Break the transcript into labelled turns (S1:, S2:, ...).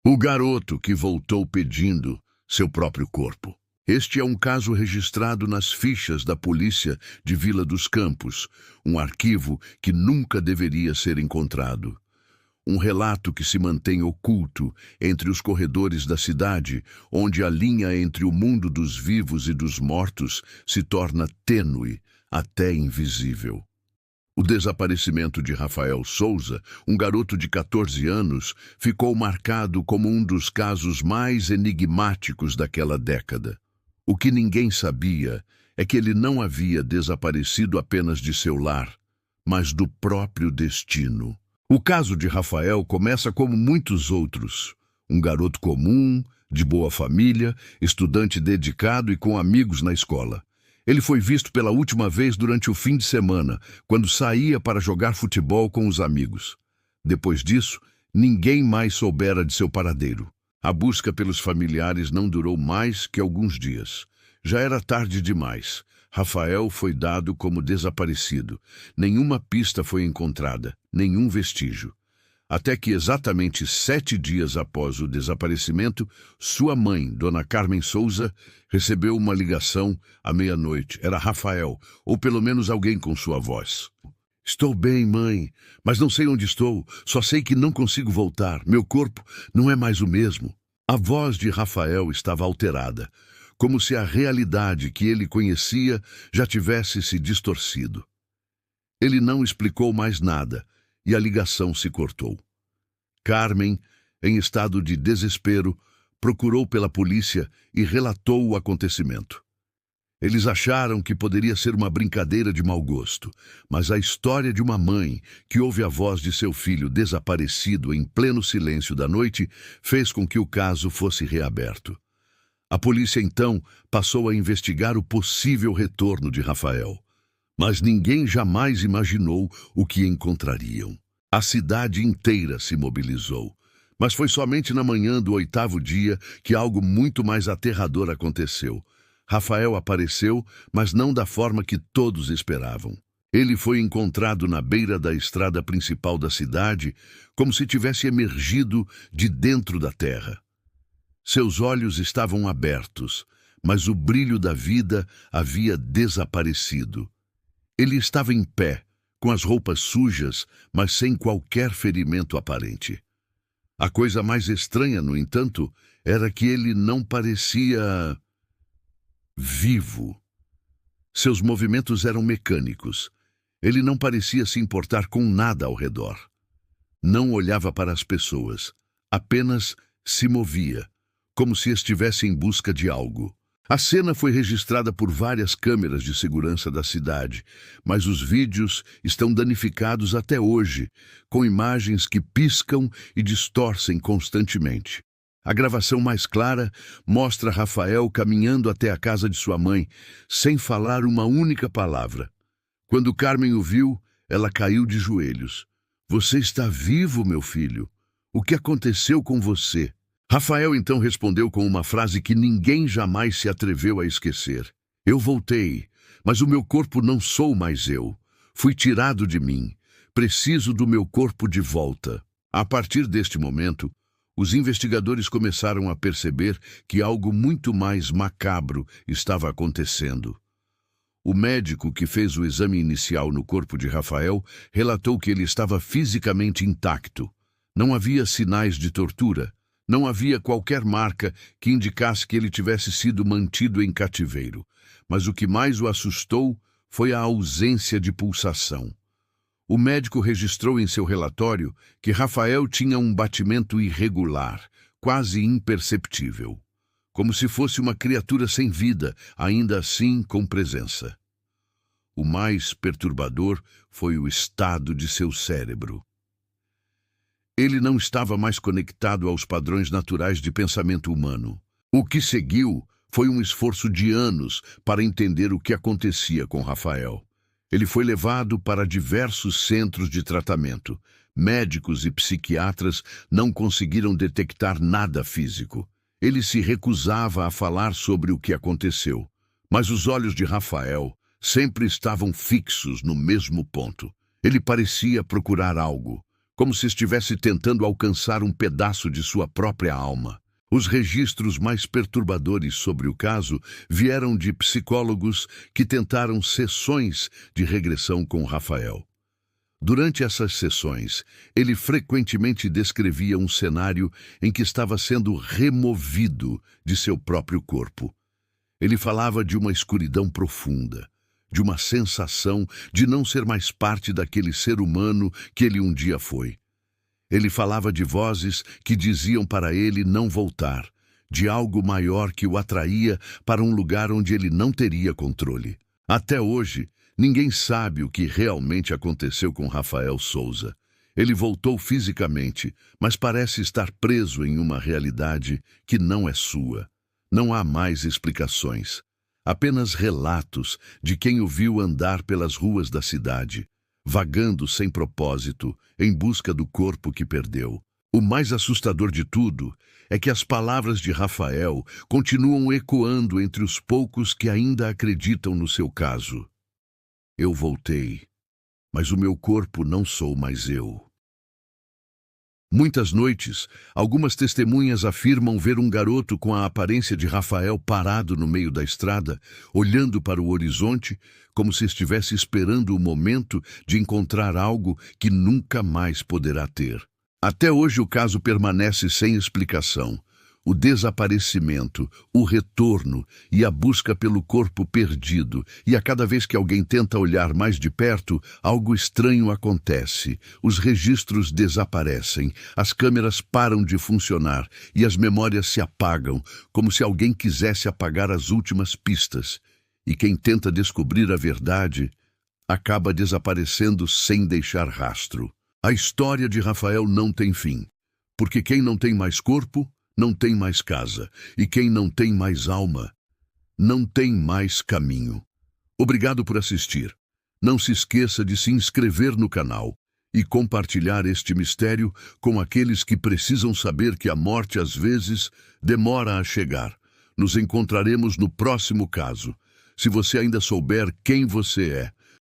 S1: O garoto que voltou pedindo seu próprio corpo. Este é um caso registrado nas fichas da polícia de Vila dos Campos, um arquivo que nunca deveria ser encontrado. Um relato que se mantém oculto entre os corredores da cidade, onde a linha entre o mundo dos vivos e dos mortos se torna tênue, até invisível. O desaparecimento de Rafael Souza, um garoto de 14 anos, ficou marcado como um dos casos mais enigmáticos daquela década. O que ninguém sabia é que ele não havia desaparecido apenas de seu lar, mas do próprio destino. O caso de Rafael começa como muitos outros. Um garoto comum, de boa família, estudante dedicado e com amigos na escola. Ele foi visto pela última vez durante o fim de semana, quando saía para jogar futebol com os amigos. Depois disso, ninguém mais soubera de seu paradeiro. A busca pelos familiares não durou mais que alguns dias. Já era tarde demais. Rafael foi dado como desaparecido. Nenhuma pista foi encontrada, nenhum vestígio. Até que exatamente 7 dias após o desaparecimento, sua mãe, Dona Carmen Souza, recebeu uma ligação à meia-noite. Era Rafael, ou pelo menos alguém com sua voz. "Estou bem, mãe, mas não sei onde estou. Só sei que não consigo voltar. Meu corpo não é mais o mesmo." A voz de Rafael estava alterada, como se a realidade que ele conhecia já tivesse se distorcido. Ele não explicou mais nada, e a ligação se cortou. Carmen, em estado de desespero, procurou pela polícia e relatou o acontecimento. Eles acharam que poderia ser uma brincadeira de mau gosto, mas a história de uma mãe que ouve a voz de seu filho desaparecido em pleno silêncio da noite fez com que o caso fosse reaberto. A polícia, então, passou a investigar o possível retorno de Rafael. Mas ninguém jamais imaginou o que encontrariam. A cidade inteira se mobilizou. Mas foi somente na manhã do 8º dia que algo muito mais aterrador aconteceu. Rafael apareceu, mas não da forma que todos esperavam. Ele foi encontrado na beira da estrada principal da cidade, como se tivesse emergido de dentro da terra. Seus olhos estavam abertos, mas o brilho da vida havia desaparecido. Ele estava em pé, com as roupas sujas, mas sem qualquer ferimento aparente. A coisa mais estranha, no entanto, era que ele não parecia vivo. Seus movimentos eram mecânicos. Ele não parecia se importar com nada ao redor. Não olhava para as pessoas, apenas se movia, como se estivesse em busca de algo. A cena foi registrada por várias câmeras de segurança da cidade, mas os vídeos estão danificados até hoje, com imagens que piscam e distorcem constantemente. A gravação mais clara mostra Rafael caminhando até a casa de sua mãe, sem falar uma única palavra. Quando Carmen o viu, ela caiu de joelhos. "Você está vivo, meu filho? O que aconteceu com você?" Rafael então respondeu com uma frase que ninguém jamais se atreveu a esquecer. "Eu voltei, mas o meu corpo não sou mais eu. Fui tirado de mim. Preciso do meu corpo de volta." A partir deste momento, os investigadores começaram a perceber que algo muito mais macabro estava acontecendo. O médico que fez o exame inicial no corpo de Rafael relatou que ele estava fisicamente intacto. Não havia sinais de tortura. Não havia qualquer marca que indicasse que ele tivesse sido mantido em cativeiro, mas o que mais o assustou foi a ausência de pulsação. O médico registrou em seu relatório que Rafael tinha um batimento irregular, quase imperceptível, como se fosse uma criatura sem vida, ainda assim com presença. O mais perturbador foi o estado de seu cérebro. Ele não estava mais conectado aos padrões naturais de pensamento humano. O que seguiu foi um esforço de anos para entender o que acontecia com Rafael. Ele foi levado para diversos centros de tratamento. Médicos e psiquiatras não conseguiram detectar nada físico. Ele se recusava a falar sobre o que aconteceu. Mas os olhos de Rafael sempre estavam fixos no mesmo ponto. Ele parecia procurar algo, como se estivesse tentando alcançar um pedaço de sua própria alma. Os registros mais perturbadores sobre o caso vieram de psicólogos que tentaram sessões de regressão com Rafael. Durante essas sessões, ele frequentemente descrevia um cenário em que estava sendo removido de seu próprio corpo. Ele falava de uma escuridão profunda, de uma sensação de não ser mais parte daquele ser humano que ele um dia foi. Ele falava de vozes que diziam para ele não voltar, de algo maior que o atraía para um lugar onde ele não teria controle. Até hoje, ninguém sabe o que realmente aconteceu com Rafael Souza. Ele voltou fisicamente, mas parece estar preso em uma realidade que não é sua. Não há mais explicações. Apenas relatos de quem o viu andar pelas ruas da cidade, vagando sem propósito, em busca do corpo que perdeu. O mais assustador de tudo é que as palavras de Rafael continuam ecoando entre os poucos que ainda acreditam no seu caso. Eu voltei, mas o meu corpo não sou mais eu. Muitas noites, algumas testemunhas afirmam ver um garoto com a aparência de Rafael parado no meio da estrada, olhando para o horizonte, como se estivesse esperando o momento de encontrar algo que nunca mais poderá ter. Até hoje o caso permanece sem explicação. O desaparecimento, o retorno e a busca pelo corpo perdido, e a cada vez que alguém tenta olhar mais de perto, algo estranho acontece. Os registros desaparecem, as câmeras param de funcionar e as memórias se apagam, como se alguém quisesse apagar as últimas pistas. E quem tenta descobrir a verdade acaba desaparecendo sem deixar rastro. A história de Rafael não tem fim, porque quem não tem mais corpo não tem mais casa, e quem não tem mais alma, não tem mais caminho. Obrigado por assistir. Não se esqueça de se inscrever no canal e compartilhar este mistério com aqueles que precisam saber que a morte às vezes demora a chegar. Nos encontraremos no próximo caso. Se você ainda souber quem você é,